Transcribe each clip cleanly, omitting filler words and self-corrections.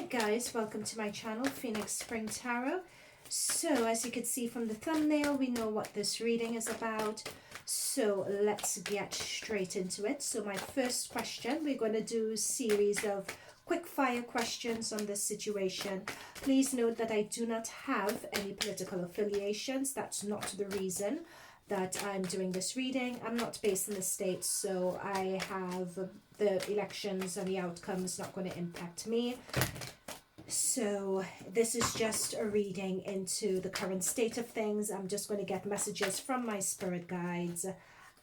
guys, welcome to my channel, Phoenix Spring Tarot. So as you can see from the thumbnail, we know what this reading is about. So let's get straight into it. So my first question, we're going to do a series of quick fire questions on this situation. Please note that I do not have any political affiliations. That's not the reason that I'm doing this reading. I'm not based in the States, so I have the elections and the outcomes not going to impact me. So this is just a reading into the current state of things. I'm just going to get messages from my spirit guides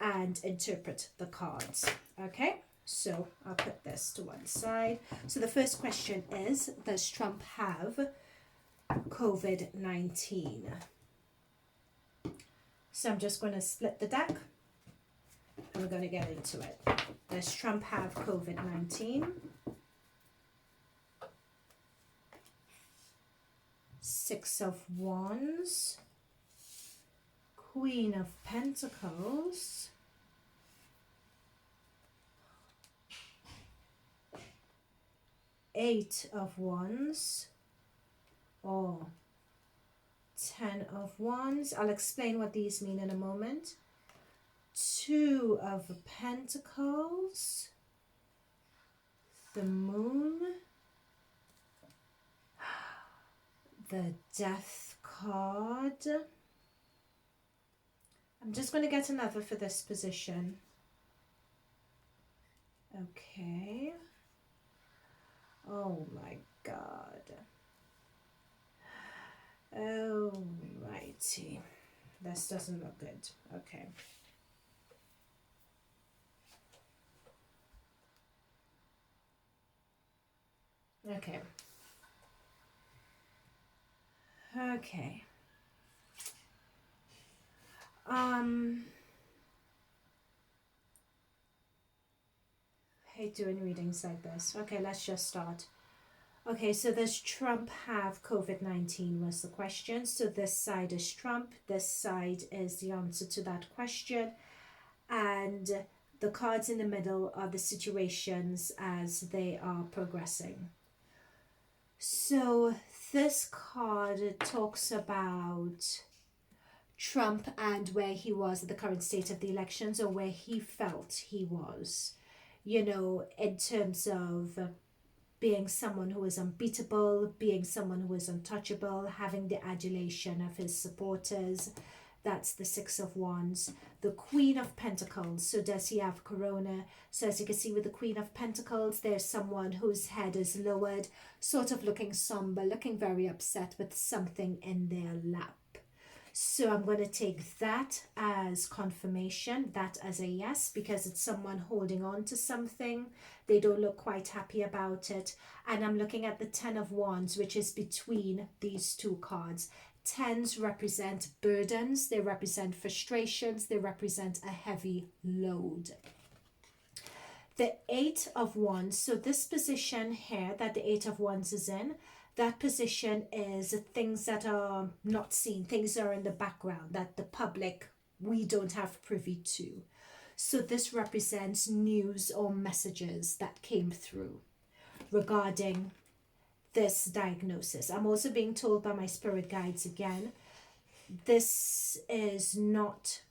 and interpret the cards. Okay, so I'll put this to one side. So the first question is, does Trump have COVID-19? So I'm just going to split the deck and we're going to get into it. Does Trump have COVID-19? Six of Wands, Queen of Pentacles, Eight of Wands, or 10 of Wands. I'll explain what these mean in a moment. Two of Pentacles, the Moon, the Death card. I'm just going to get another for this position. Okay. Oh my God. Alrighty. This doesn't look good. Okay. Okay. Okay. Hate doing readings like this. Okay, let's just start. Okay, so does Trump have COVID-19 was the question. So this side is Trump, this side is the answer to that question. And the cards in the middle are the situations as they are progressing. So this card talks about Trump and where he was at the current state of the elections, or where he felt he was, you know, in terms of being someone who is unbeatable, being someone who is untouchable, having the adulation of his supporters. That's the Six of Wands. The Queen of Pentacles. So does he have corona? So as you can see with the Queen of Pentacles, there's someone whose head is lowered, sort of looking somber, looking very upset with something in their lap. So I'm going to take that as confirmation, that as a yes, because it's someone holding on to something. They don't look quite happy about it. And I'm looking at the Ten of Wands, which is between these two cards. Tens represent burdens, they represent frustrations, they represent a heavy load. The Eight of Wands, so this position here that the Eight of Wands is in, that position is things that are not seen, things that are in the background, that the public, we don't have privy to. So this represents news or messages that came through regarding this diagnosis. I'm also being told by my spirit guides again, this is not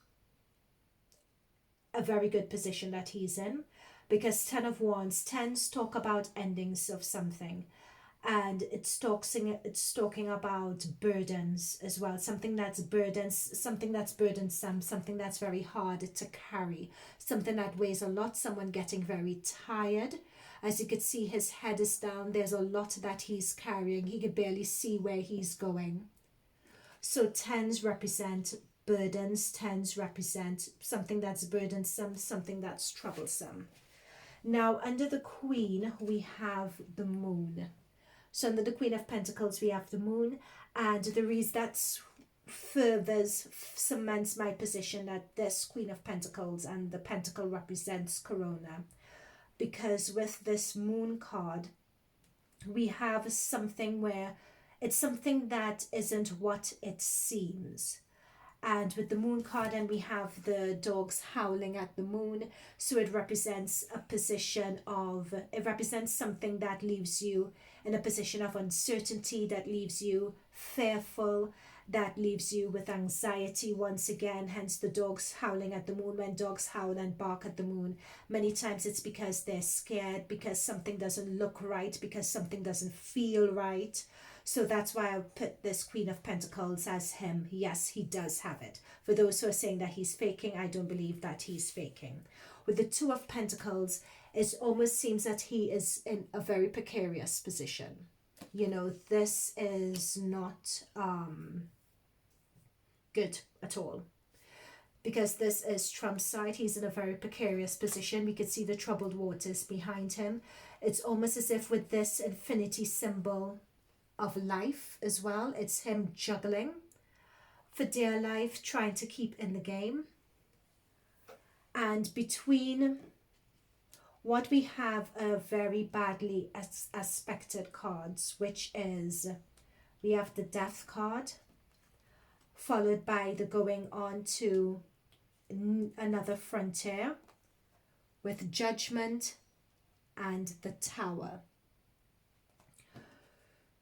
a very good position that he's in, because Ten of Wands, tens talk about endings of something. And it's talking about burdens as well, something that's burdensome, something that's very hard to carry, something that weighs a lot, someone getting very tired. As you can see, his head is down, there's a lot that he's carrying, he can barely see where he's going. So tens represent burdens, tens represent something that's burdensome, something that's troublesome. Now under the Queen, we have the Moon. So under the Queen of Pentacles, we have the Moon, and the reason that further cements my position that this Queen of Pentacles and the Pentacle represents Corona, because with this Moon card, we have something where it's something that isn't what it seems. And with the moon card, and we have the dogs howling at the moon. So it represents a position of, it represents something that leaves you in a position of uncertainty, that leaves you fearful, that leaves you with anxiety once again. Hence the dogs howling at the moon. When dogs howl and bark at the moon, many times it's because they're scared, because something doesn't look right, because something doesn't feel right. So that's why I put this Queen of Pentacles as him. Yes, he does have it. For those who are saying that he's faking, I don't believe that he's faking. With the Two of Pentacles, it almost seems that he is in a very precarious position. You know, this is not good at all. Because this is Trump's side, he's in a very precarious position. We could see the troubled waters behind him. It's almost as if with this infinity symbol of life as well, it's him juggling for dear life, trying to keep in the game. And between what we have are very badly aspected cards, which is, we have the Death card, followed by the going on to another frontier with Judgment and the Tower.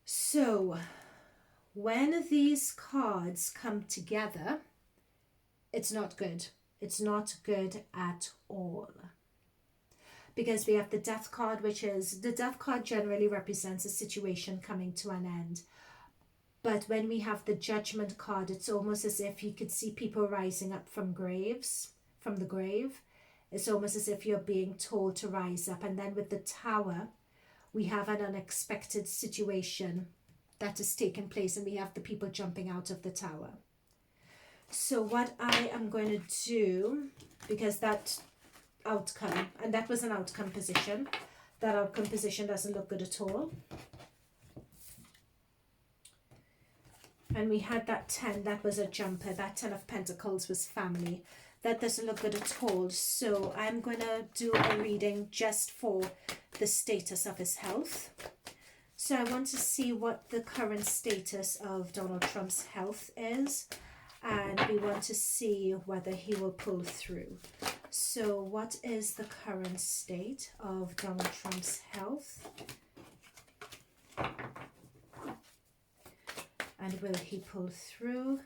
So when these cards come together, it's not good. It's not good at all. Because we have the Death card, which is, the Death card generally represents a situation coming to an end. But when we have the Judgment card, it's almost as if you could see people rising up from the grave. It's almost as if you're being told to rise up. And then with the Tower, we have an unexpected situation that has taken place, and we have the people jumping out of the tower. So what I am going to do, because that outcome, and that was an outcome position, that outcome position doesn't look good at all. And we had that 10, that was a jumper. That 10 of Pentacles was family. That doesn't look good at all. So I'm going to do a reading just for the status of his health. So I want to see what the current status of Donald Trump's health is. And we want to see whether he will pull through. So what is the current state of Donald Trump's health? And will he pull through?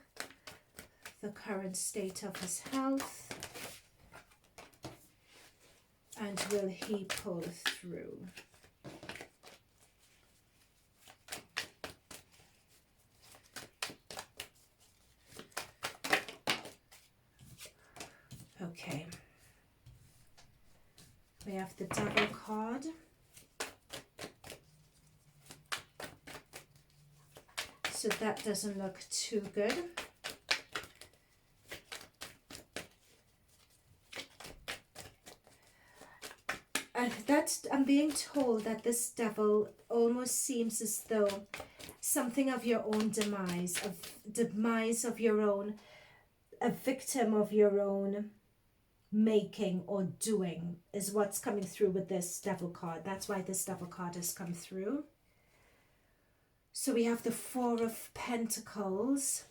The current state of his health. And will he pull through? Okay. We have the Devil card. So that doesn't look too good. I'm being told that this Devil almost seems as though something of your own demise, of your own, a victim of your own making or doing is what's coming through with this Devil card. That's why this Devil card has come through. So we have the Four of Pentacles.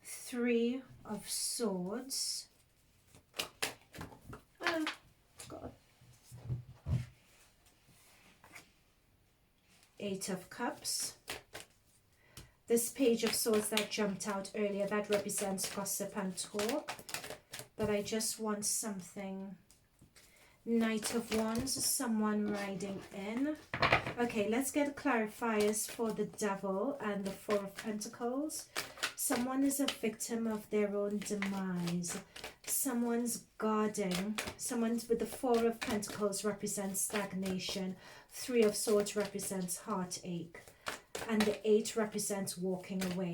Three of Swords. Oh, God. Eight of Cups. This Page of Swords that jumped out earlier, that represents gossip and talk. But I just want something. Knight of Wands, someone riding in. Okay, let's get clarifiers for the Devil and the Four of Pentacles. Someone is a victim of their own demise. Someone's guarding. Someone's with the Four of Pentacles represents stagnation. Three of Swords represents heartache. And the Eight represents walking away.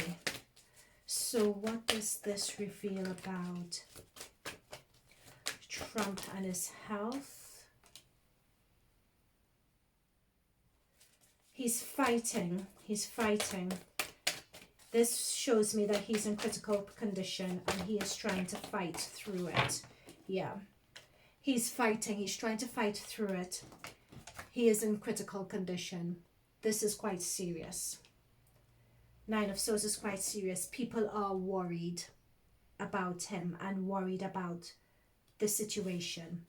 So what does this reveal about Trump and his health? He's fighting. He's fighting. This shows me that he's in critical condition and he is trying to fight through it. Yeah. He's fighting. He's trying to fight through it. He is in critical condition. this is quite serious. Nine of Swords is quite serious. People are worried about him and worried about the situation.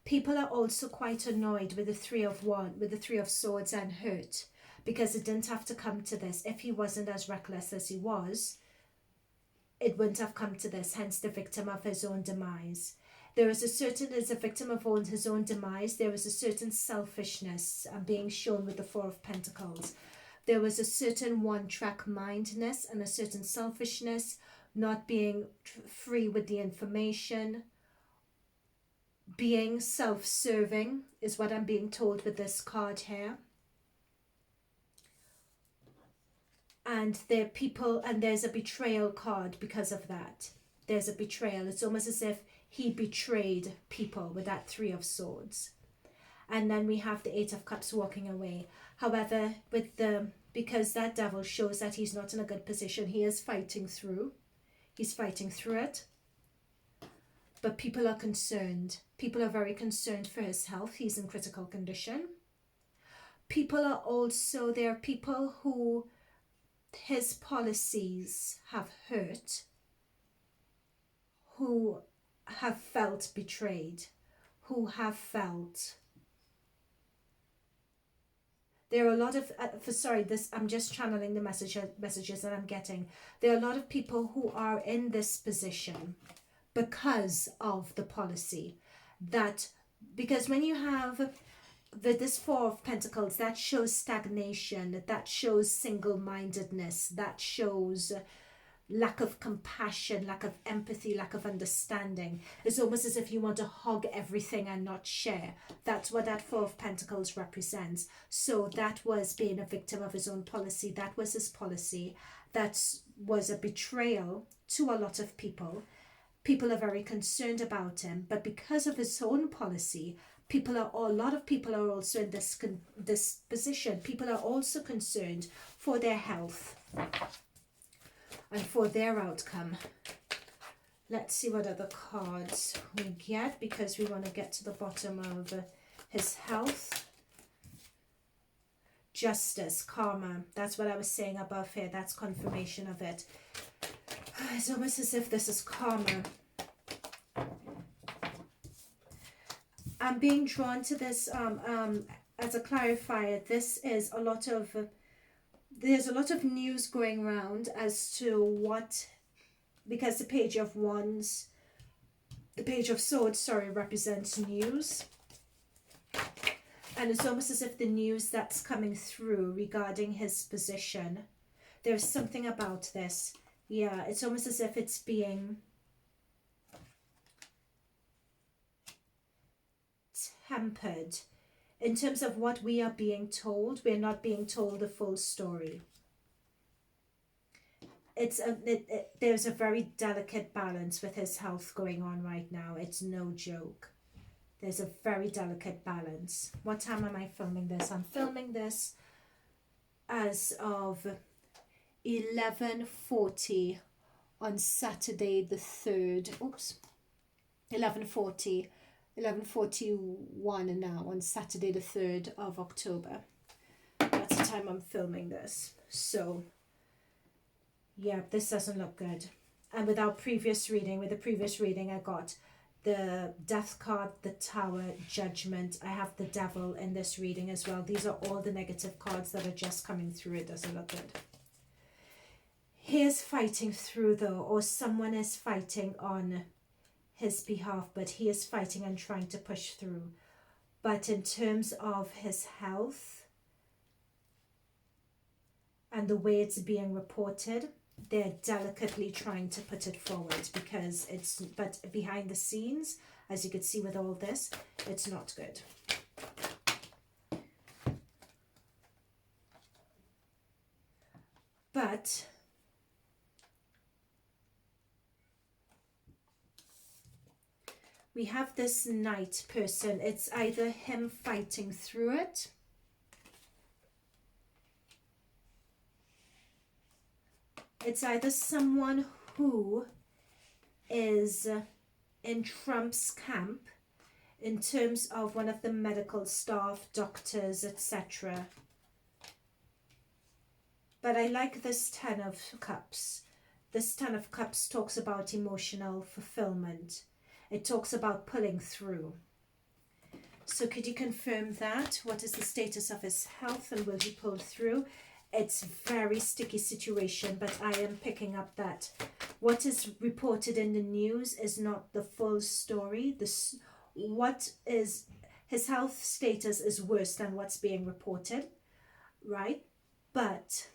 People are also quite annoyed with the Three of Swords and hurt because it didn't have to come to this. If he wasn't as reckless as he was, it wouldn't have come to this, hence the victim of his own demise. As a victim of his own demise, there was a certain selfishness being shown with the Four of Pentacles. There was a certain one-track mindedness and a certain selfishness, not being free with the information, being self-serving is what I'm being told with this card here. And there's a betrayal card because of that. There's a betrayal. It's almost as if he betrayed people with that Three of Swords. And then we have the Eight of Cups walking away. However, because that Devil shows that he's not in a good position, he is fighting through. He's fighting through it. But people are concerned. People are very concerned for his health. He's in critical condition. There are people who his policies have hurt, who have felt betrayed, who have felt. There are a lot of, I'm just channeling the messages that I'm getting. There are a lot of people who are in this position because of the policy. Because when you have this Four of Pentacles, that shows stagnation, that shows single-mindedness, that shows lack of compassion, lack of empathy, lack of understanding. It's almost as if you want to hog everything and not share. That's what that Four of Pentacles represents. So that was being a victim of his own policy. That was his policy. That was a betrayal to a lot of people. People are very concerned about him, but because of his own policy, a lot of people are also in this position. People are also concerned for their health and for their outcome. Let's see what other cards we get, because we want to get to the bottom of his health. Justice, karma. That's what I was saying above here. That's confirmation of it. It's almost as if this is karma. I'm being drawn to this as a clarifier. This is there's a lot of news going around as to what, because the Page of Swords, represents news. And it's almost as if the news that's coming through regarding his position, there's something about this. Yeah, it's almost as if it's being tempered. In terms of what we are being told, we're not being told the full story. There's a very delicate balance with his health going on right now. It's no joke. There's a very delicate balance. What time am I filming this? I'm filming this as of 11:40 on Saturday the 3rd. Oops. 11:41 now on Saturday the 3rd of October. That's the time I'm filming this. So, yeah, this doesn't look good. And with the previous reading I got the Death card, the Tower, Judgment. I have the Devil in this reading as well. These are all the negative cards that are just coming through. It doesn't look good. He is fighting through though, or someone is fighting on his behalf, but he is fighting and trying to push through. But in terms of his health and the way it's being reported, they're delicately trying to put it forward, because but behind the scenes, as you could see with all this, it's not good. But we have this Knight person. It's either him fighting through it, it's either someone who is in Trump's camp in terms of one of the medical staff, doctors, etc. But I like this Ten of Cups. This Ten of Cups talks about emotional fulfillment. It talks about pulling through. So could you confirm that? What is the status of his health and will he pull through? It's very sticky situation, but I am picking up that what is reported in the news is not the full story. What is his health status is worse than what's being reported, right? But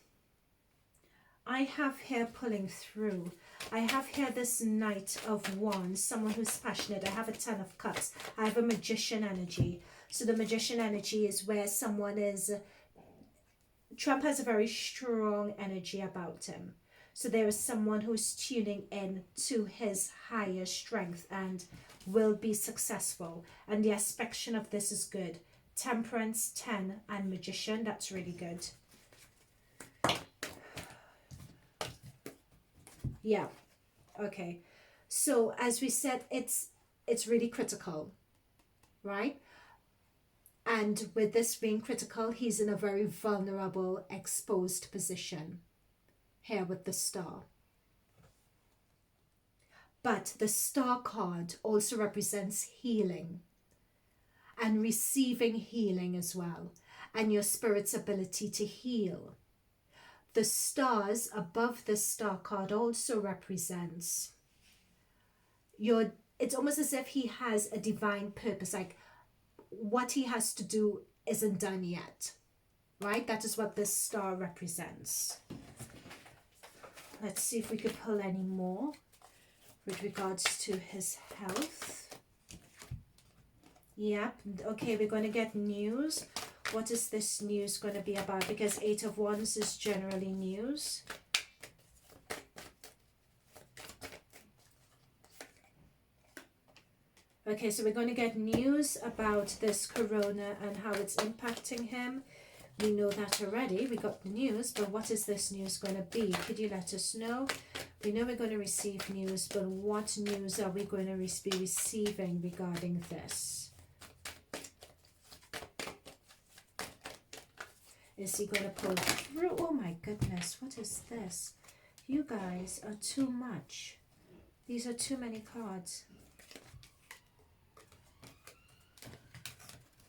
I have here pulling through. I have here this Knight of Wands, someone who's passionate. I have a Ten of Cups. I have a Magician energy. So the Magician energy is where someone is... Trump has a very strong energy about him. So there is someone who's tuning in to his higher strength and will be successful. And the aspection of this is good. Temperance, 10, and Magician. That's really good. Yeah. Okay. So as we said, it's really critical, right? And with this being critical, he's in a very vulnerable, exposed position here with the Star. But the Star card also represents healing and receiving healing as well, and your spirit's ability to heal. The stars above the Star card also represents it's almost as if he has a divine purpose, like what he has to do isn't done yet, right? That is what this Star represents. Let's see if we could pull any more with regards to his health. Yep. Okay, we're going to get news. What is this news going to be about? Because 8 of Wands is generally news. Okay, so we're going to get news about this corona and how it's impacting him. We know that already. We got the news, but what is this news going to be? Could you let us know? We know we're going to receive news, but what news are we going to be receiving regarding this? Is he going to pull through? Oh my goodness, what is this? You guys are too much. These are too many cards.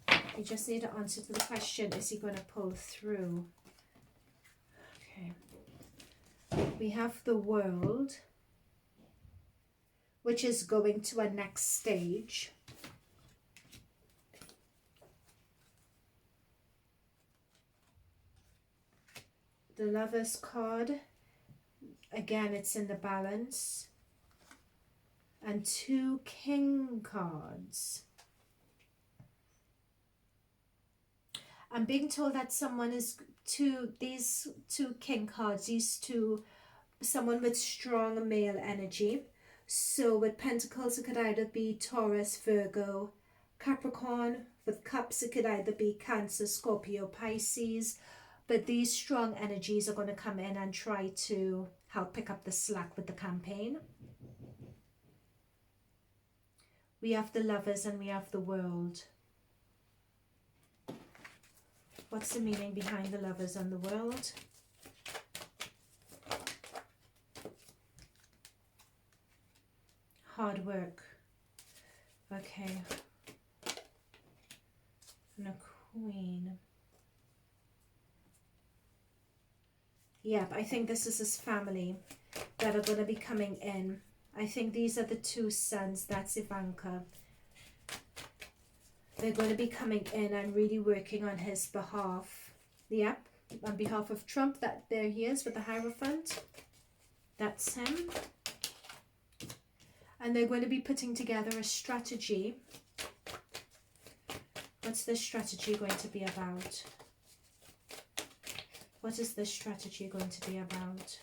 You just need an answer to the question, is he going to pull through? Okay. We have the World, which is going to a next stage. The Lovers card, again, it's in the balance. And 2 King cards. I'm being told that someone is these 2 King cards, someone with strong male energy. So with Pentacles, it could either be Taurus, Virgo, Capricorn. With Cups, it could either be Cancer, Scorpio, Pisces. But these strong energies are going to come in and try to help pick up the slack with the campaign. We have the Lovers and we have the World. What's the meaning behind the Lovers and the World? Hard work. Okay. And a Queen. Yep, I think this is his family that are going to be coming in. I think these are the 2 sons. That's Ivanka. They're going to be coming in and really working on his behalf. Yep, on behalf of Trump. There he is with the Hierophant. That's him. And they're going to be putting together a strategy. What's this strategy going to be about? What is this strategy going to be about?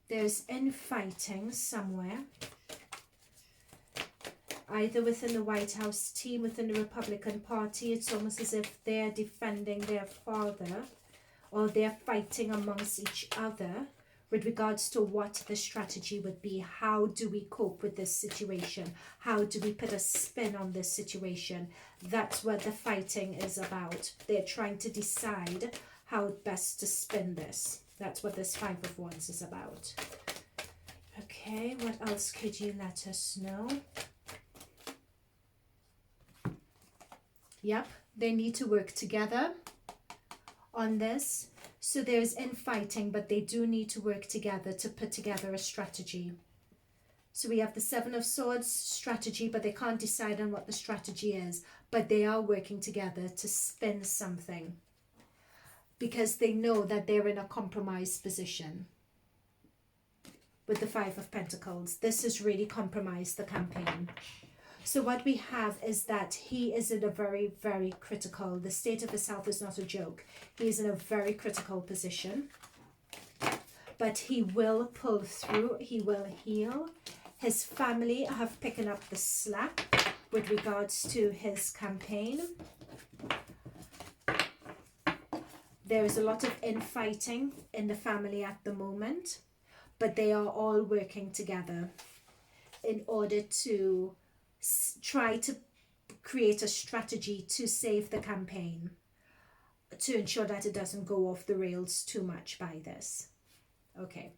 There's infighting somewhere, either within the White House team, within the Republican Party. It's almost as if they're defending their father, or they're fighting amongst each other with regards to what the strategy would be. How do we cope with this situation? How do we put a spin on this situation? That's what the fighting is about. They're trying to decide how best to spin this. That's what this Five of Wands is about. Okay, what else could you let us know? Yep, they need to work together on this. So there's infighting, but they do need to work together to put together a strategy. So we have the Seven of Swords strategy, but they can't decide on what the strategy is. But they are working together to spin something, because they know that they're in a compromised position. With the Five of Pentacles, this has really compromised the campaign. So what we have is that he is in a very, very critical, the state of his health is not a joke. He is in a very critical position. But he will pull through, he will heal. His family have picking up the slack with regards to his campaign. There is a lot of infighting in the family at the moment, but they are all working together in order to try to create a strategy to save the campaign, to ensure that it doesn't go off the rails too much by this. Okay,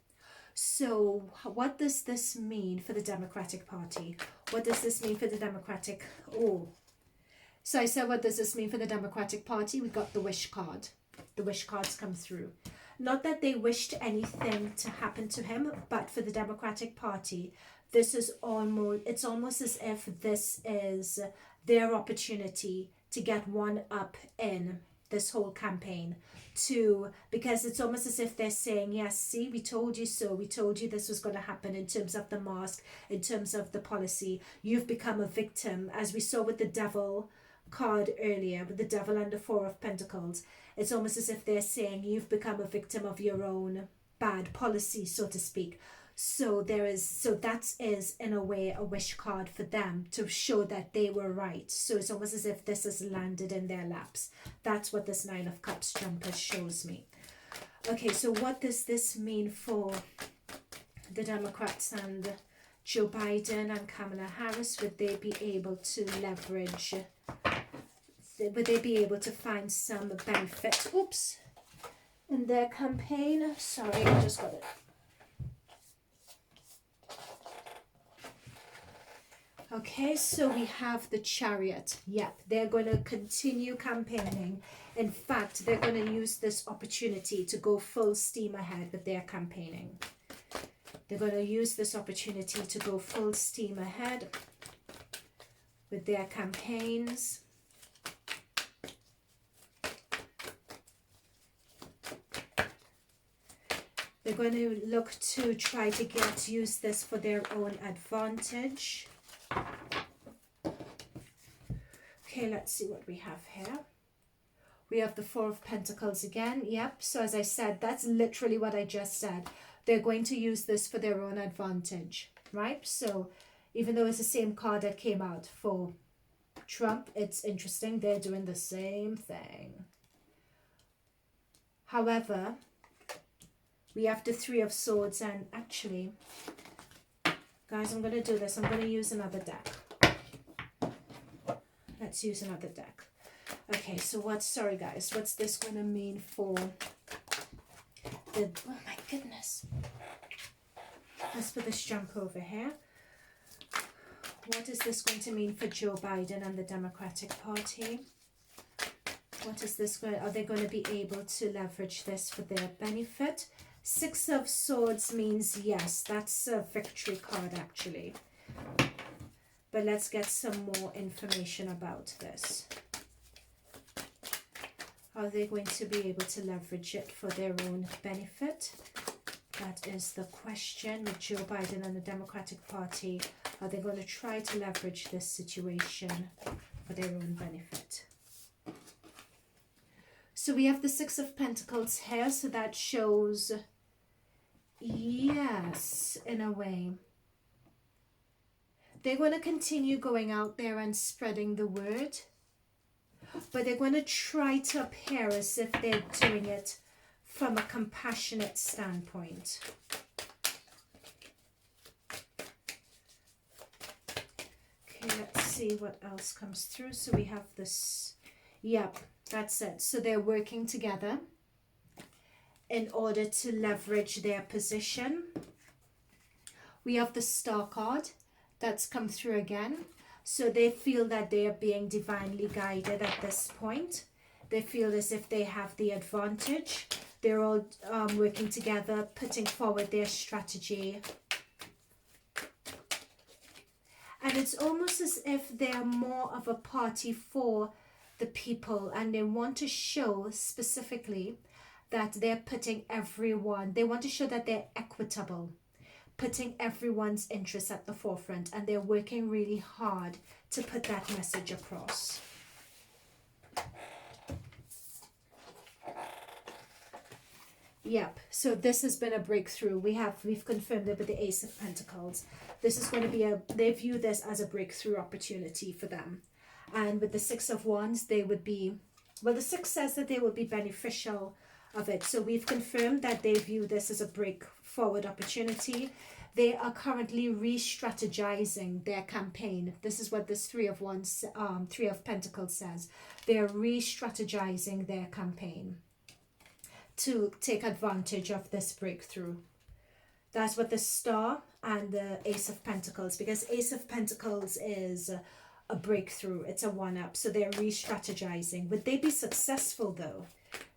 so what does this mean for the Democratic Party? What does this mean for the Democratic... Oh, so I said, what does this mean for the Democratic Party? We got the wish card. The wish cards come through. Not that they wished anything to happen to him, but for the Democratic Party, this is almost, it's almost as if this is their opportunity to get one up in this whole campaign, because it's almost as if they're saying, yes, see, we told you so, we told you this was going to happen in terms of the mask, in terms of the policy. You've become a victim, as we saw with the Devil card earlier, with the Devil and the Four of Pentacles. It's almost as if they're saying you've become a victim of your own bad policy, so to speak. So that is in a way a wish card for them to show that they were right. So it's almost as if this has landed in their laps. That's what this Nine of Cups jumper shows me. Okay, so what does this mean for the Democrats and Joe Biden and Kamala Harris? Would they be able to leverage, would they be able to find some benefit, in their campaign? Sorry, I just got it. Okay, so we have the Chariot. Yep, they're going to continue campaigning. In fact, they're going to use this opportunity to go full steam ahead with their campaigning. They're going to use this opportunity to go full steam ahead with their campaigns. They're going to look to try to use this for their own advantage. Okay, let's see what we have here. We have the Four of Pentacles again. Yep, so as I said, that's literally what I just said. They're going to use this for their own advantage, right? So even though it's the same card that came out for Trump, it's interesting. They're doing the same thing. However, we have the Three of Swords, and actually, guys, I'm going to do this. I'm going to use another deck. Let's use another deck. Okay, so sorry guys, what's this going to mean for the, oh my goodness. Let's put this jump over here. What is this going to mean for Joe Biden and the Democratic Party? What is this going, are they going to be able to leverage this for their benefit? Six of Swords means yes, that's a victory card actually. But let's get some more information about this. Are they going to be able to leverage it for their own benefit? That is the question with Joe Biden and the Democratic Party. Are they going to try to leverage this situation for their own benefit? So we have the Six of Pentacles here, so that shows yes, in a way. They're going to continue going out there and spreading the word, but they're going to try to appear as if they're doing it from a compassionate standpoint. Okay, let's see what else comes through. So we have this, yep, that's it. So they're working together in order to leverage their position. We have the Star card that's come through again. So they feel that they are being divinely guided at this point. They feel as if they have the advantage. They're all working together, putting forward their strategy. And it's almost as if they're more of a party for the people, and they want to show specifically that they're putting everyone, they want to show that they're equitable, putting everyone's interests at the forefront, and they're working really hard to put that message across. Yep, so this has been a breakthrough. We've confirmed it with the Ace of Pentacles. This is going to be they view this as a breakthrough opportunity for them. And with the Six of Wands, they would be, well, the Six says that they will be beneficial of it. So we've confirmed that they view this as a break forward opportunity. They are currently re-strategizing their campaign. This is what this Three of Pentacles says. They're re-strategizing their campaign to take advantage of this breakthrough. That's what the Star and the Ace of Pentacles, because Ace of Pentacles is a breakthrough. It's a one-up. So they're re-strategizing. Would they be successful though?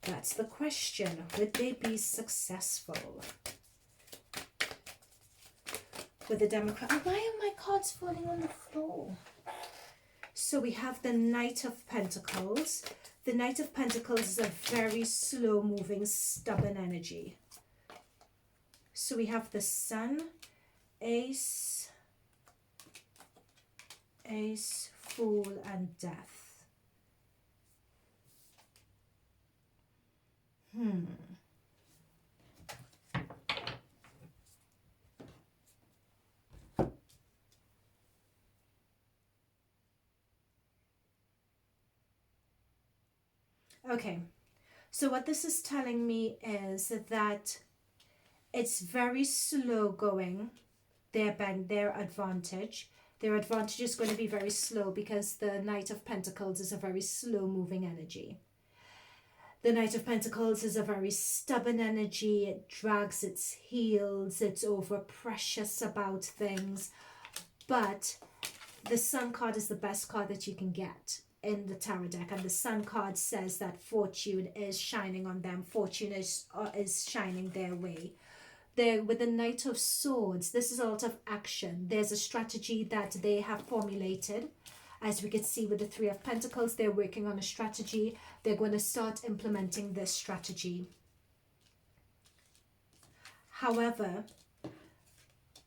That's the question. Would they be successful? With the Democrat. Why are my cards falling on the floor? So we have the Knight of Pentacles. The Knight of Pentacles is a very slow-moving, stubborn energy. So we have the Sun, Ace, Fool, and Death. Okay, so what this is telling me is that it's very slow going, their advantage. Their advantage is going to be very slow because the Knight of Pentacles is a very slow moving energy. The Knight of Pentacles is a very stubborn energy. It drags its heels. It's over precious about things. But the Sun card is the best card that you can get in the tarot deck, and the Sun card says that fortune is shining on them. Fortune is shining their way. There, with the Knight of Swords, this is a lot of action. There's a strategy that they have formulated. As we can see with the Three of Pentacles, they're working on a strategy. They're going to start implementing this strategy. However,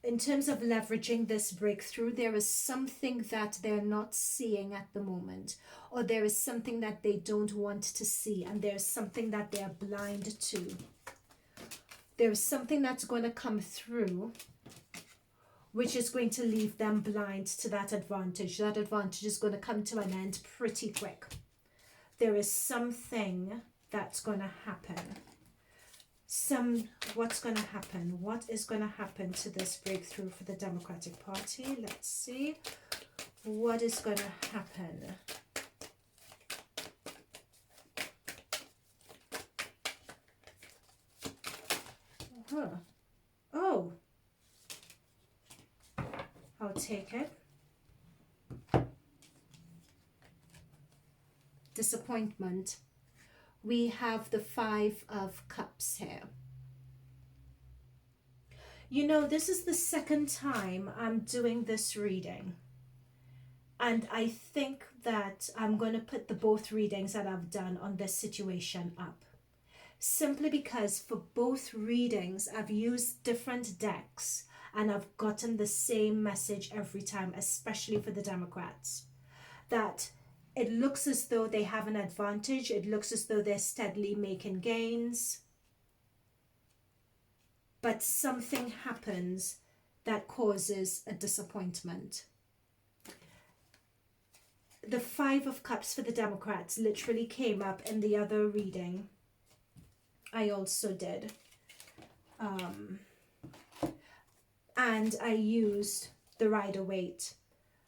in terms of leveraging this breakthrough, there is something that they're not seeing at the moment, or there is something that they don't want to see, and there's something that they're blind to. There's something that's going to come through which is going to leave them blind to that advantage. That advantage is going to come to an end pretty quick. There is something that's going to happen. What's going to happen? What is going to happen to this breakthrough for the Democratic Party? Let's see. What is going to happen? Oh. I'll take it. Disappointment. We have the Five of Cups here. You know, this is the second time I'm doing this reading. And I think that I'm going to put the both readings that I've done on this situation up. Simply because for both readings, I've used different decks and I've gotten the same message every time, especially for the Democrats. That it looks as though they have an advantage. It looks as though they're steadily making gains. But something happens that causes a disappointment. The Five of Cups for the Democrats literally came up in the other reading I also did. And I used the Rider-Waite.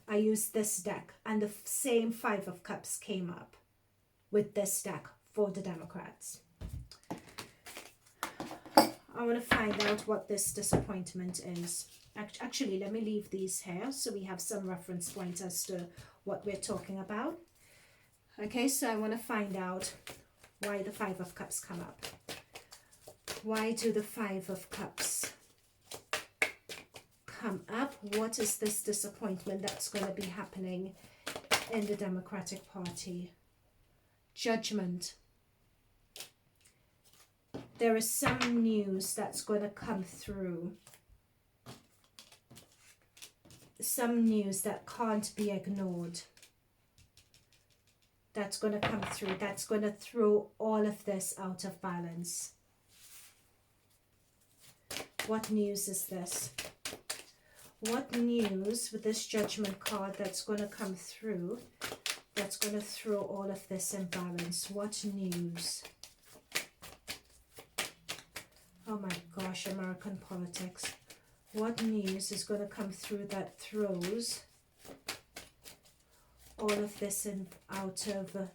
I used this deck, and the same Five of Cups came up with this deck for the Democrats. I want to find out what this disappointment is. Actually, let me leave these here so we have some reference point as to what we're talking about. Okay, so I want to find out why the Five of Cups come up. Why do the Five of Cups come up? What is this disappointment that's going to be happening in the Democratic Party? Judgment. There is some news that's going to come through. Some news that can't be ignored. That's going to come through. That's going to throw all of this out of balance. What news is this? What news with this Judgment card that's going to come through, that's going to throw all of this in balance? What news? Oh my gosh, American politics. What news is going to come through that throws all of this out of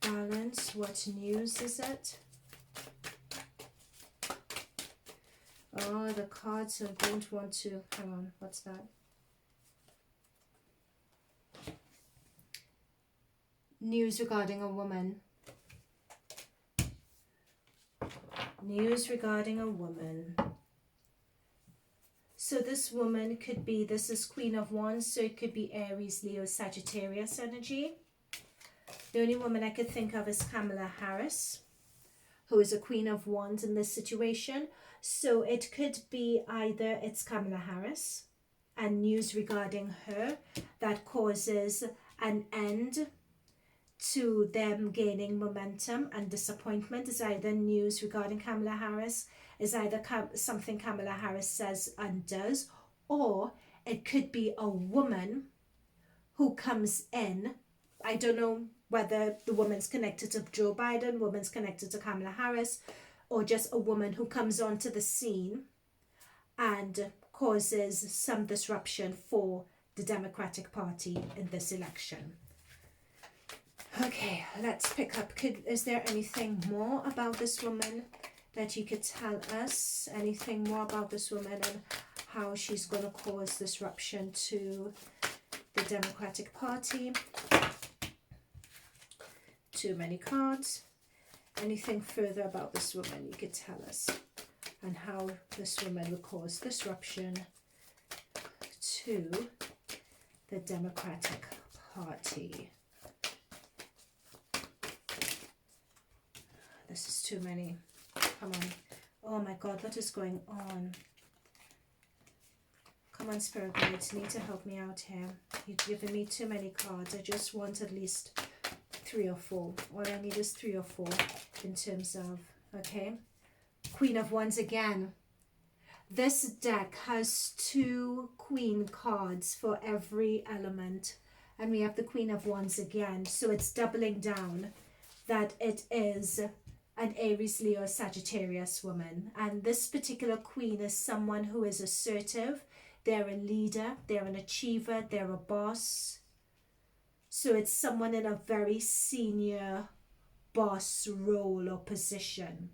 balance? What news is it? Oh, the cards don't want to... Hang on, what's that? News regarding a woman. News regarding a woman. So this woman could be, this is Queen of Wands, so it could be Aries, Leo, Sagittarius energy. The only woman I could think of is Kamala Harris, who is a Queen of Wands in this situation. So it could be either it's Kamala Harris and news regarding her that causes an end to them gaining momentum, and disappointment is either news regarding Kamala Harris, is either something Kamala Harris says and does, or it could be a woman who comes in. I don't know whether the woman's connected to Joe Biden, woman's connected to Kamala Harris, or just a woman who comes onto the scene and causes some disruption for the Democratic Party in this election. Okay, let's pick up. Is there anything more about this woman that you could tell us? Anything more about this woman and how she's going to cause disruption to the Democratic Party? Too many cards. Anything further about this woman you could tell us, and how this woman will cause disruption to the Democratic Party? This is too many. Come on. Oh my God, what is going on? Come on, Spirit Guides, you need to help me out here. You've given me too many cards. I just want at least 3 or 4. All I need is 3 or 4 in terms of, okay. Queen of Wands again. This deck has 2 Queen cards for every element. And we have the Queen of Wands again. So it's doubling down that it is an Aries, Leo, Sagittarius woman. And this particular queen is someone who is assertive. They're a leader. They're an achiever. They're a boss. So it's someone in a very senior boss role or position.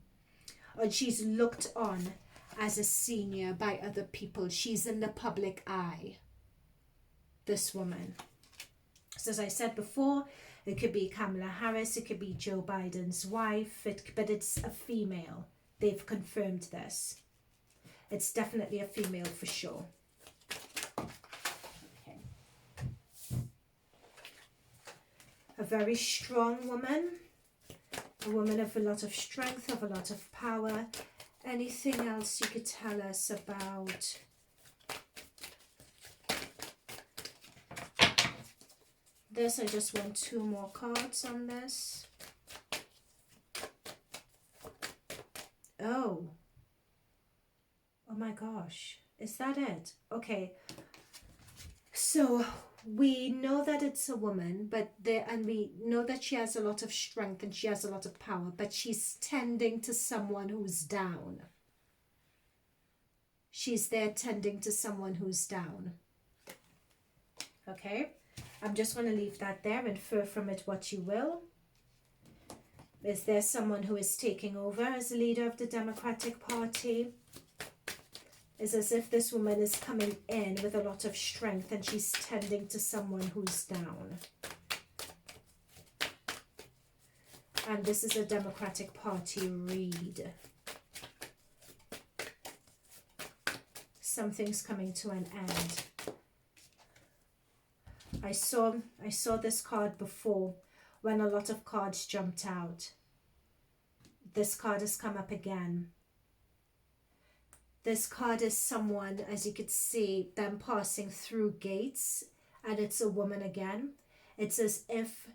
And she's looked on as a senior by other people. She's in the public eye, this woman. So as I said before, it could be Kamala Harris, it could be Joe Biden's wife, but it's a female. They've confirmed this. It's definitely a female for sure. Okay. A very strong woman. A woman of a lot of strength, of a lot of power. Anything else you could tell us about this? I just want 2 more cards on this. Oh my gosh, is that it? Okay, so we know that it's a woman, but we know that she has a lot of strength and she has a lot of power, but she's tending to someone who's down. She's there tending to someone who's down. Okay, I'm just going to leave that there. Infer from it what you will. Is there someone who is taking over as the leader of the Democratic Party? It's as if this woman is coming in with a lot of strength and she's tending to someone who's down. And this is a Democratic Party read. Something's coming to an end. I saw this card before when a lot of cards jumped out. This card has come up again. This card is someone, as you could see, them passing through gates, and it's a woman again. It's as if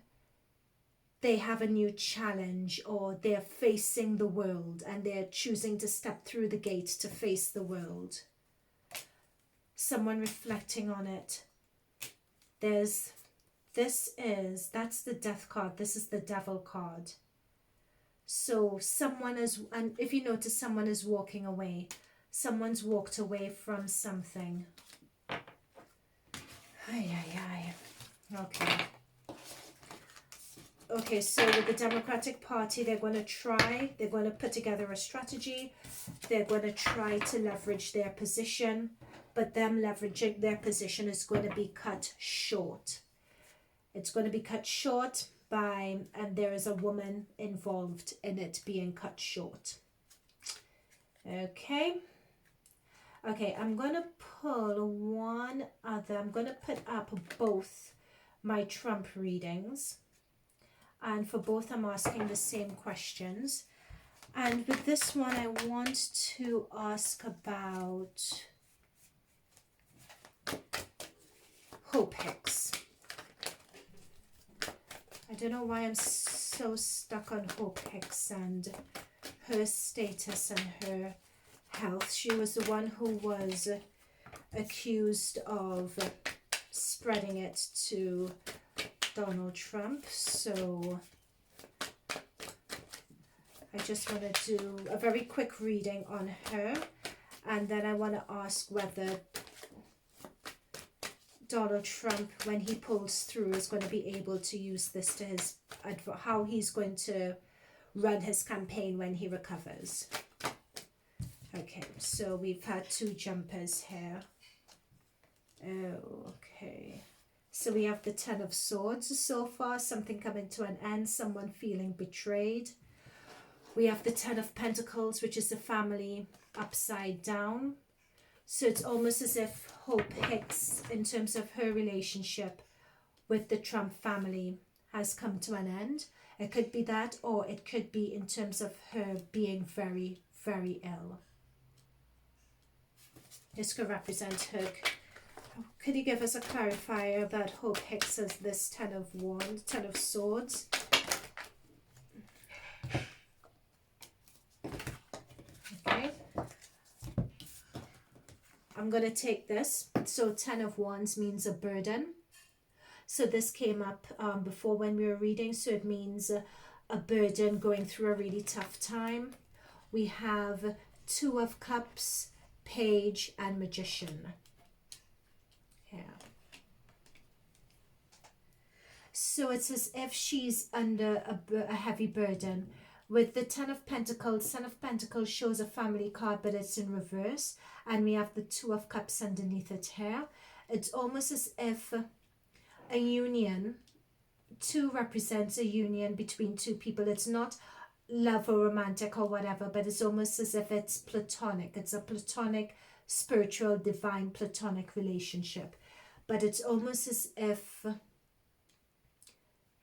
they have a new challenge, or they're facing the world and they're choosing to step through the gate to face the world. Someone reflecting on it. That's the death card. This is the devil card. So someone is, and if you notice, someone is walking away. Someone's walked away from something. Okay. Okay, so with the Democratic Party, they're going to put together a strategy. They're going to try to leverage their position, but them leveraging their position is going to be cut short. It's going to be cut short and there is a woman involved in it being cut short. Okay. Okay, I'm going to pull one other. I'm going to put up both my Trump readings. And for both, I'm asking the same questions. And with this one, I want to ask about Hope Hicks. I don't know why I'm so stuck on Hope Hicks and her status and her health. She was the one who was accused of spreading it to Donald Trump. So I just want to do a very quick reading on her, and then I want to ask whether Donald Trump, when he pulls through, is going to be able to use this to his how he's going to run his campaign when he recovers. Okay, so we've had two jumpers here. Oh, okay. So we have the Ten of Swords so far, something coming to an end, someone feeling betrayed. We have the Ten of Pentacles, which is the family upside down. So it's almost as if Hope Hicks, in terms of her relationship with the Trump family, has come to an end. It could be that, or it could be in terms of her being very, very ill. This could represent her. Could you give us a clarifier about Hope Hicks as this Ten of Swords? Okay. I'm going to take this. So 10 of Wands means a burden. So this came up before when we were reading. So it means a burden, going through a really tough time. We have Two of Cups, Page, and Magician. Yeah. So it's as if she's under a heavy burden. With the Ten of Pentacles shows a family card, but it's in reverse. And we have the Two of Cups underneath it here. It's almost as if a union, two represents a union between two people. It's not love or romantic or whatever, but it's almost as if it's platonic. It's a platonic, spiritual, divine, platonic relationship. But it's almost as if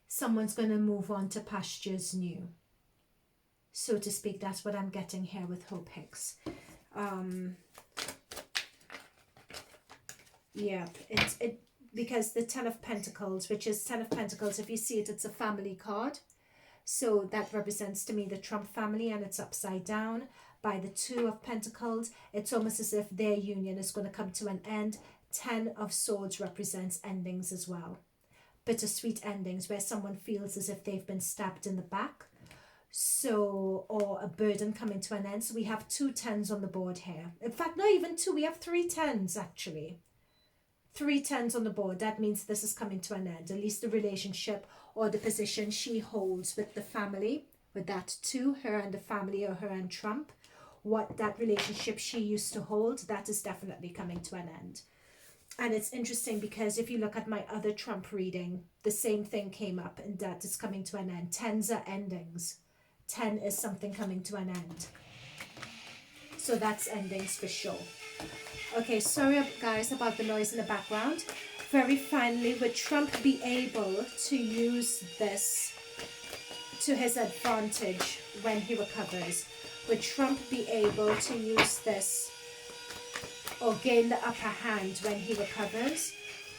someone's going to move on to pastures new, so to speak. That's what I'm getting here with Hope Hicks. Yeah, it because the Ten of Pentacles, which is Ten of Pentacles, if you see it, it's a family card. So that represents to me the Trump family, and it's upside down. By the Two of Pentacles, it's almost as if their union is going to come to an end. Ten of Swords represents endings as well. Bittersweet endings where someone feels as if they've been stabbed in the back. So, or a burden coming to an end. So we have 2 tens on the board here. In fact, not even 2. We have 3 tens actually. 3 tens on the board. That means this is coming to an end. At least the relationship or the position she holds with the family. With that 2, her and the family, or her and Trump. What that relationship she used to hold, that is definitely coming to an end. And it's interesting because if you look at my other Trump reading, the same thing came up, and that is coming to an end. Tens are endings. 10 is something coming to an end. So that's endings for sure. Okay, sorry guys about the noise in the background. Very finally, would Trump be able to use this to his advantage when he recovers? Would Trump be able to use this or gain the upper hand when he recovers?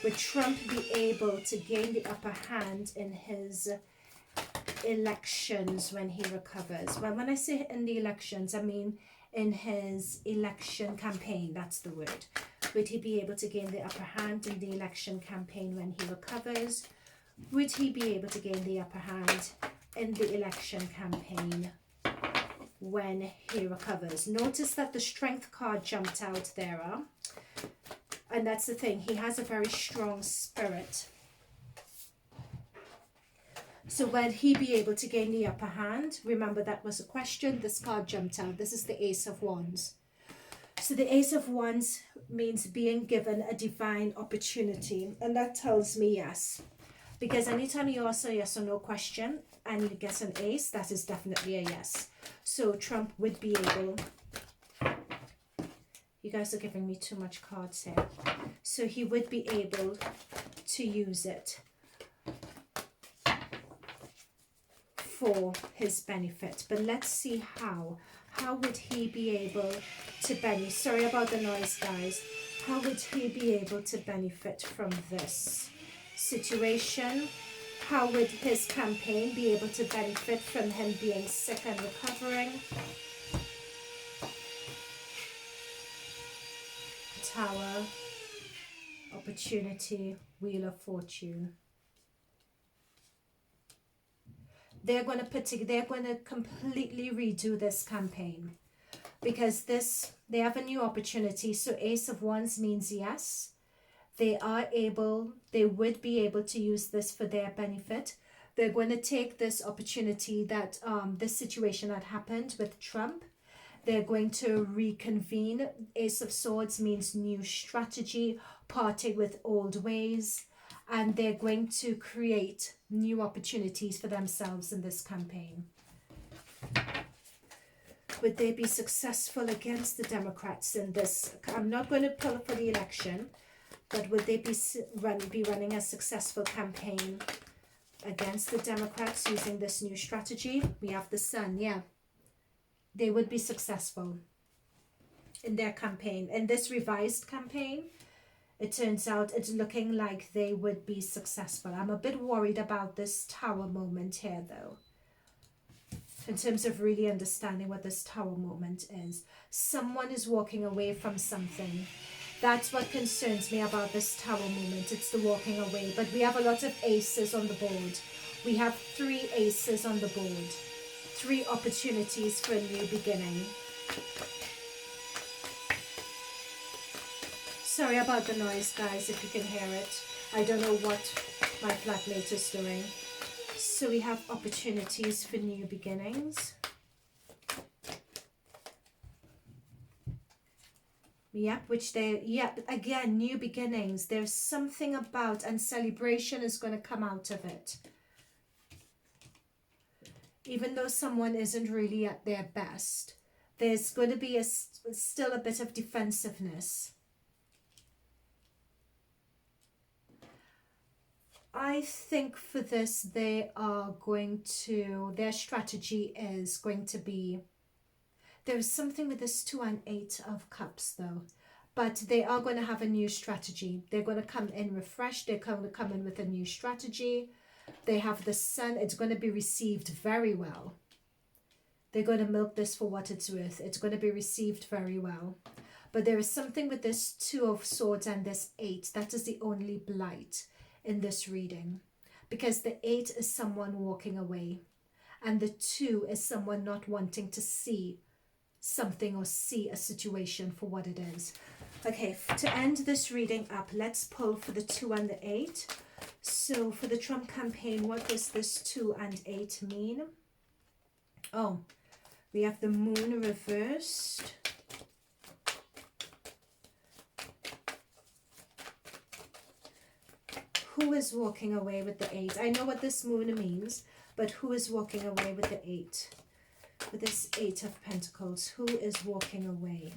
Would Trump be able to gain the upper hand in his elections when he recovers? Well, when I say in the elections, I mean in his election campaign. That's the word. Would he be able to gain the upper hand in the election campaign when he recovers? Would he be able to gain the upper hand in the election campaign when he recovers? Notice that the Strength card jumped out there. And that's the thing. He has a very strong spirit. So will he be able to gain the upper hand? Remember, that was a question. This card jumped out. This is the Ace of Wands. So the Ace of Wands means being given a divine opportunity. And that tells me yes. Because anytime you ask a yes or no question and you get an ace, that is definitely a yes. So Trump would be able... You guys are giving me too much cards here. So he would be able to use it for his benefit. But let's see how. How would he be able to benefit? Sorry about the noise, guys. How would he be able to benefit from this situation? How would his campaign be able to benefit from him being sick and recovering? Tower, opportunity, Wheel of Fortune. They're going to completely redo this campaign because they have a new opportunity. So Ace of Wands means yes. They would be able to use this for their benefit. They're going to take this opportunity that this situation that happened with Trump. They're going to reconvene. Ace of Swords means new strategy, parting with old ways. And they're going to create new opportunities for themselves in this campaign. Would they be successful against the Democrats in this? I'm not going to pull for the election, but would they be running a successful campaign against the Democrats using this new strategy? We have the Sun, yeah. They would be successful in their campaign. In this revised campaign, it turns out it's looking like they would be successful. I'm a bit worried about this Tower moment here, though. In terms of really understanding what this Tower moment is. Someone is walking away from something. That's what concerns me about this Tower moment. It's the walking away. But we have a lot of aces on the board. We have 3 aces on the board. 3 opportunities for a new beginning. Sorry about the noise, guys, if you can hear it. I don't know what my flatmate is doing. So we have opportunities for new beginnings. Yep, again, new beginnings. There's something about, and celebration is going to come out of it. Even though someone isn't really at their best, there's going to be still a bit of defensiveness. I think for this, their strategy is going to be, there's something with this 2 and 8 of Cups though, but they are going to have a new strategy. They're going to come in refreshed. They're going to come in with a new strategy. They have the Sun. It's going to be received very well. They're going to milk this for what it's worth. It's going to be received very well. But there is something with this Two of Swords and this 8. That is the only blight in this reading. Because the 8 is someone walking away. And the 2 is someone not wanting to see something or see a situation for what it is. Okay, to end this reading up, let's pull for the 2 and the 8. So for the Trump campaign, what does this 2 and 8 mean? Oh, we have the moon reversed. Who is walking away with the 8? I know what this moon means, but who is walking away with the 8? With this 8 of Pentacles, who is walking away?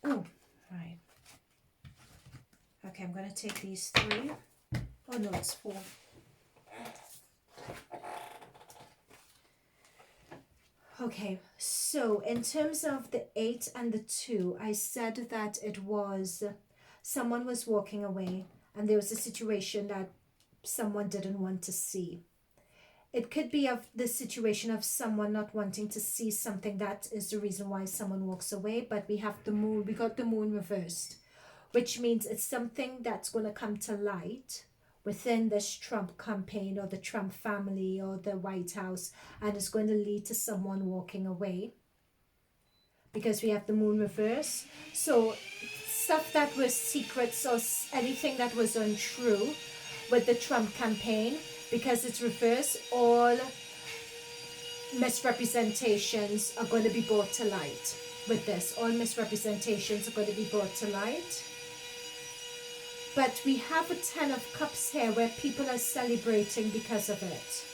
Oh, right. Okay, I'm going to take these 3. Oh, no, it's 4. Okay, so in terms of the 8 and the 2, I said that it was someone was walking away and there was a situation that someone didn't want to see. It could be of the situation of someone not wanting to see something. That is the reason why someone walks away. But we have the moon, we got the moon reversed, which means it's something that's going to come to light within this Trump campaign or the Trump family or the White House, and it's going to lead to someone walking away because we have the moon reverse. So stuff that was secrets or anything that was untrue with the Trump campaign, because it's reversed, all misrepresentations are going to be brought to light with this. All misrepresentations are going to be brought to light. But we have a 10 of Cups here where people are celebrating because of it.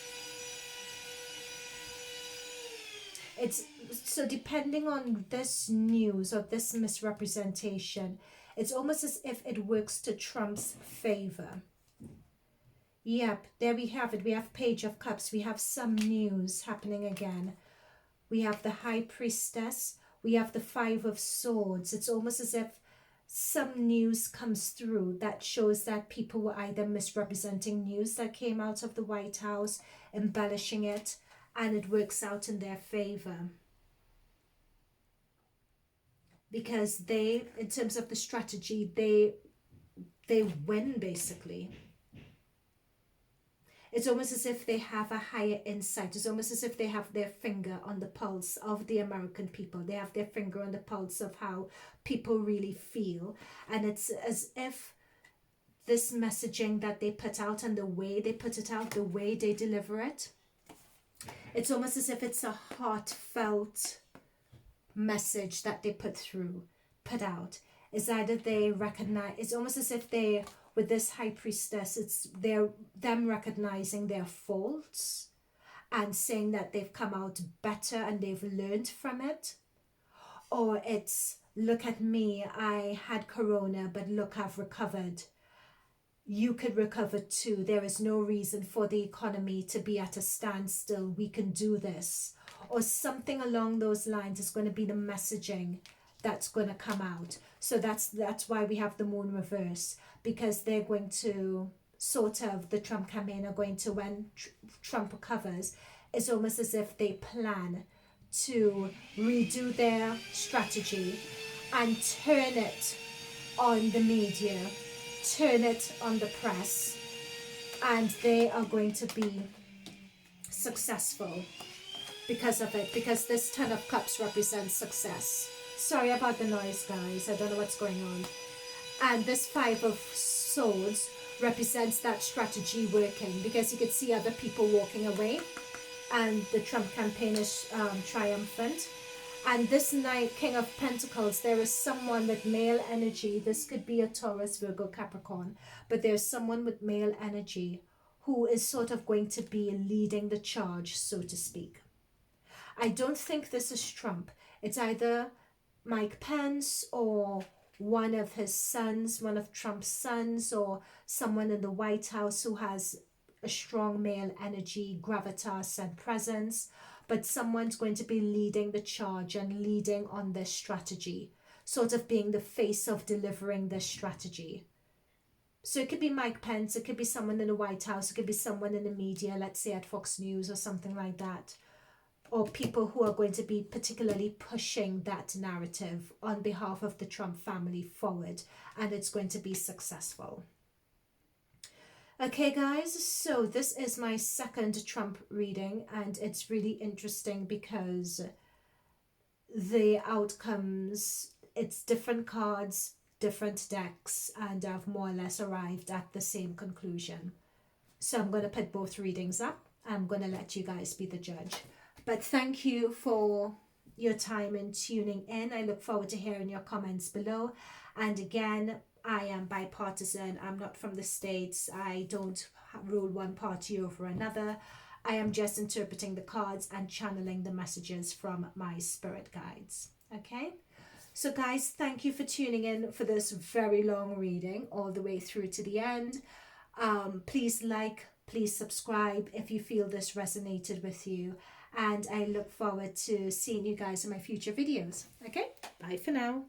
It's so depending on this news or this misrepresentation, it's almost as if it works to Trump's favor. Yep, there we have it. We have Page of Cups. We have some news happening again. We have the High Priestess. We have the 5 of Swords. It's almost as if some news comes through that shows that people were either misrepresenting news that came out of the White House, embellishing it, and it works out in their favor. Because they, in terms of the strategy, they win basically. It's almost as if they have a higher insight. It's almost as if they have their finger on the pulse of the American people. They have their finger on the pulse of how people really feel. And it's as if this messaging that they put out and the way they put it out, the way they deliver it, it's almost as if it's a heartfelt message that they put out. It's either they recognize, it's almost as if they, with this High Priestess, it's them recognizing their faults and saying that they've come out better and they've learned from it. Or it's, look at me, I had corona, but look, I've recovered. You could recover too. There is no reason for the economy to be at a standstill. We can do this. Or something along those lines is going to be the messaging that's going to come out. So that's why we have the moon reverse, because they're going to sort of, the Trump campaign are going to, when Trump recovers, it's almost as if they plan to redo their strategy and turn it on the media, turn it on the press, and they are going to be successful because of it, because this 10 of Cups represents success. Sorry about the noise, guys. I don't know what's going on. And this 5 of Swords represents that strategy working, because you could see other people walking away and the Trump campaign is triumphant. And this Knight, King of Pentacles, there is someone with male energy. This could be a Taurus, Virgo, Capricorn, but there's someone with male energy who is sort of going to be leading the charge, so to speak. I don't think this is Trump. It's either Mike Pence or one of his sons, one of Trump's sons, or someone in the White House who has a strong male energy, gravitas and presence. But someone's going to be leading the charge and leading on this strategy, sort of being the face of delivering this strategy. So it could be Mike Pence, it could be someone in the White House, it could be someone in the media, let's say at Fox News or something like that. or people who are going to be particularly pushing that narrative on behalf of the Trump family forward, and it's going to be successful. Okay guys, so this is my second Trump reading, and it's really interesting because the outcomes, it's different cards, different decks, and I've more or less arrived at the same conclusion. So I'm going to put both readings up. I'm going to let you guys be the judge. But thank you for your time and tuning in. I look forward to hearing your comments below. And again, I am bipartisan. I'm not from the States. I don't rule one party over another. I am just interpreting the cards and channeling the messages from my spirit guides. Okay? So guys, thank you for tuning in for this very long reading all the way through to the end. Please like, please subscribe if you feel this resonated with you. And I look forward to seeing you guys in my future videos. Okay? Bye for now.